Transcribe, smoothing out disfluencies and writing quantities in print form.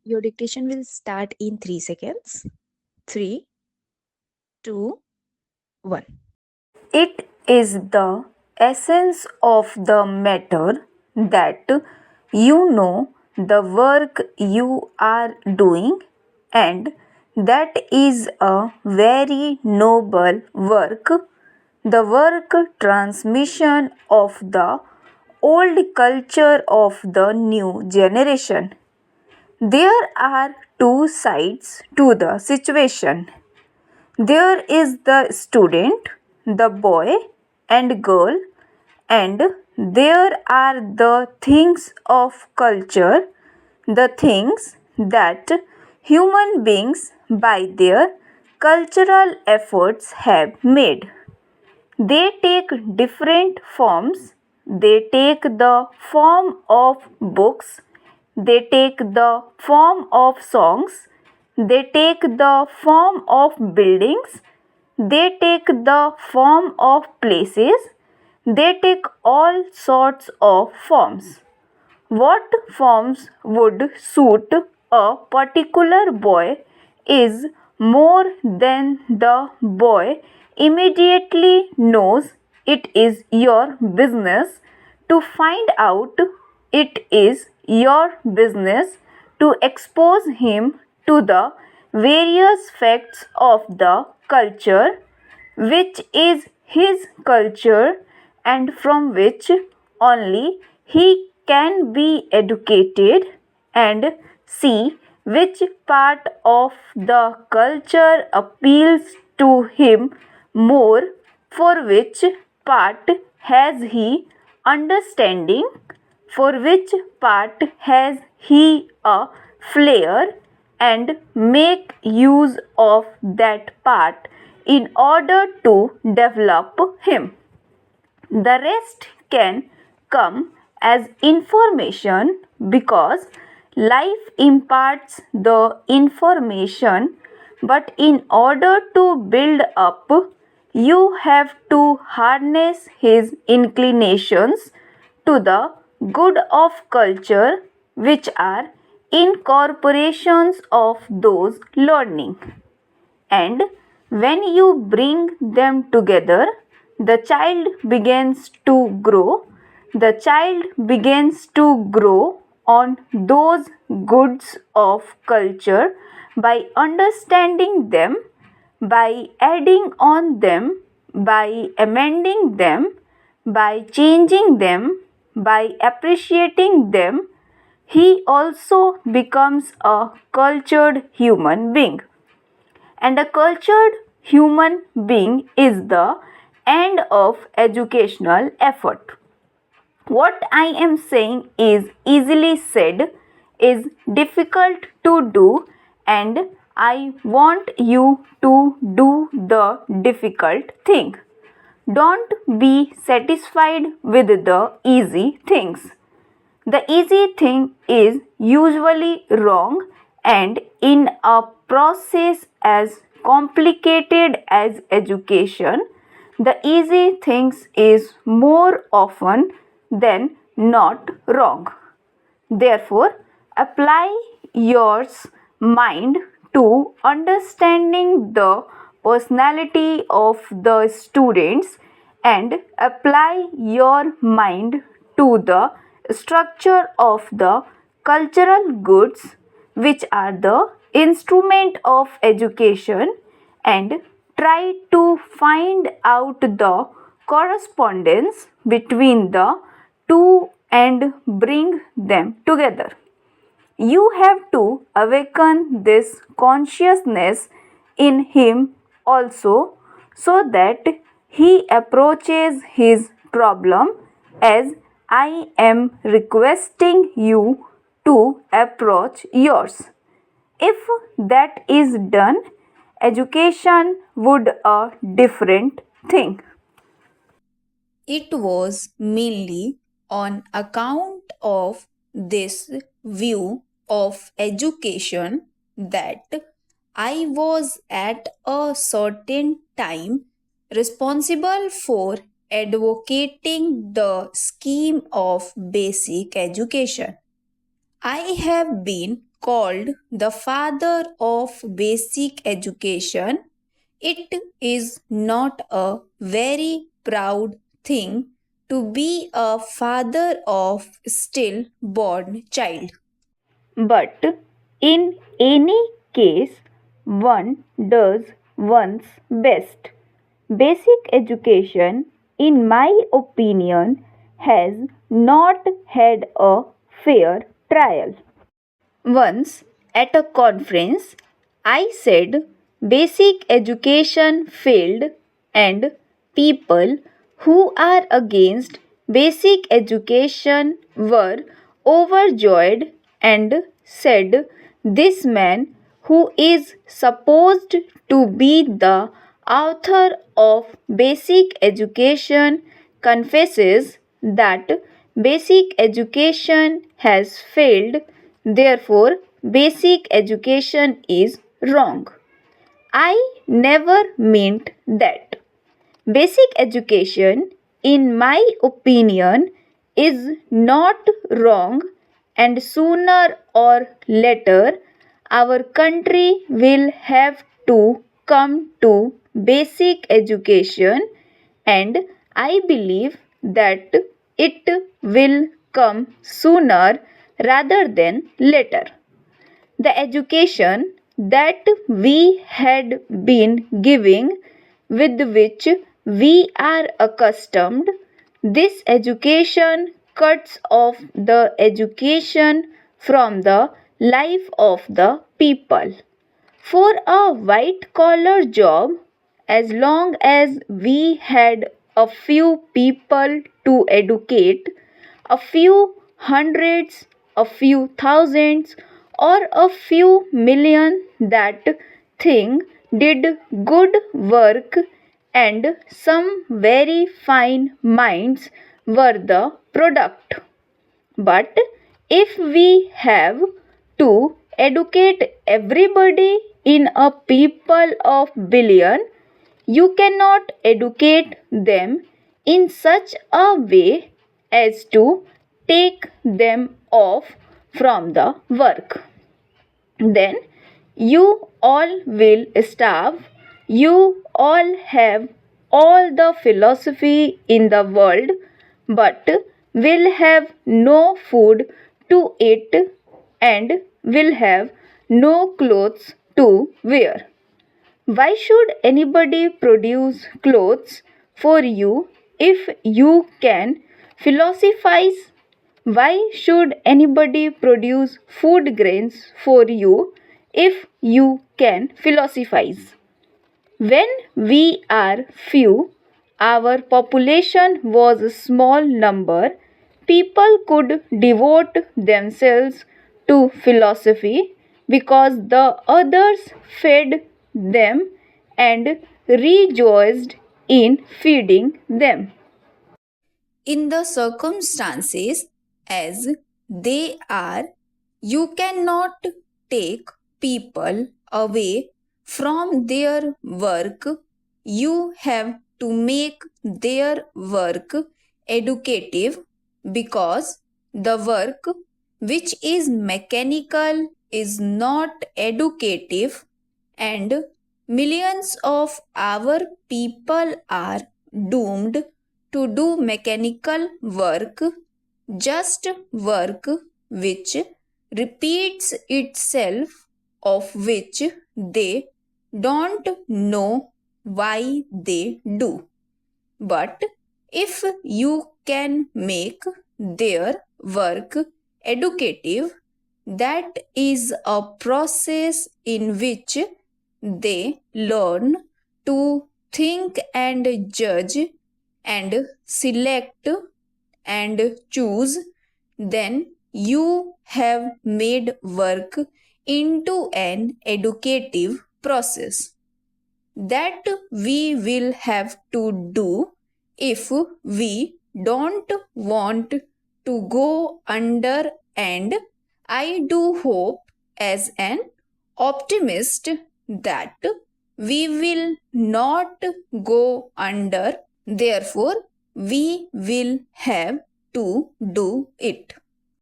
Your dictation will start in 3 seconds. 3, 2, 1. It is the essence of the matter that you know the work you are doing, and that is a very noble work, the work transmission of the old culture of the new generation. There are two sides to the situation. There is the student, the boy and girl, and there are the things of culture, the things that human beings by their cultural efforts have made. They take different forms. They take the form of books, they take the form of songs, they take the form of buildings, they take the form of places, they take all sorts of forms. What forms would suit a particular boy is more than the boy immediately knows. It is your business to find out. It is your business to expose him to the various facts of the culture, which is his culture, and from which only he can be educated, and see which part of the culture appeals to him more, for which part has he understanding, for which part has he a flair, and make use of that part in order to develop him. The rest can come as information, because life imparts the information, but in order to build up, you have to harness his inclinations to the good of culture, which are incorporations of those learning. And when you bring them together, the child begins to grow. The child begins to grow on those goods of culture by understanding them, by adding on them, by amending them, by changing them, by appreciating them. He also becomes a cultured human being. And a cultured human being is the end of educational effort. What I am saying is easily said, is difficult to do, and I want you to do the difficult thing. Don't be satisfied with the easy things. The easy thing is usually wrong, and in a process as complicated as education, the easy things is more often than not wrong. Therefore, apply your mind to understanding the personality of the students, and apply your mind to the structure of the cultural goods, which are the instrument of education, and try to find out the correspondence between the two and bring them together. You have to awaken this consciousness in him also, so that he approaches his problem as I am requesting you to approach yours. If that is done, education would a different thing. It was mainly on account of this view of education that I was at a certain time responsible for advocating the scheme of basic education. I have been called the father of basic education, it is not a very proud thing to be a father of stillborn child. But in any case, one does one's best. Basic education, in my opinion, has not had a fair trial. Once at a conference, I said basic education failed and people who are against basic education were overjoyed and said this man who is supposed to be the author of basic education confesses that basic education has failed, therefore, basic education is wrong. I never meant that. Basic education, in my opinion, is not wrong, and sooner or later, our country will have to come to basic education, and I believe that it will come sooner rather than later. The education that we had been giving, with which we are accustomed, this education cuts off the education from the life of the people. For a white collar job, as long as we had a few people to educate, a few hundreds, a few thousands, or a few million that thing did good work, and some very fine minds were the product. But if we have to educate everybody in a people of billion, you cannot educate them in such a way as to take them off from the work. Then you all will starve. You all have all the philosophy in the world, but will have no food to eat and will have no clothes to wear. Why should anybody produce clothes for you if you can philosophize? Why should anybody produce food grains for you if you can philosophize? When we are few, our population was a small number, people could devote themselves to philosophy because the others fed them and rejoiced in feeding them. In the circumstances as they are, you cannot take people away from their work. You have to make their work educative, because the work which is mechanical is not educative, and millions of our people are doomed to do mechanical work, just work which repeats itself, of which they don't know why they do. But if you can make their work educative, that is a process in which they learn to think and judge and select and choose, then you have made work into an educative process that we will have to do if we don't want to go under. And I do hope, as an optimist, that we will not go under. Therefore, we will have to do it.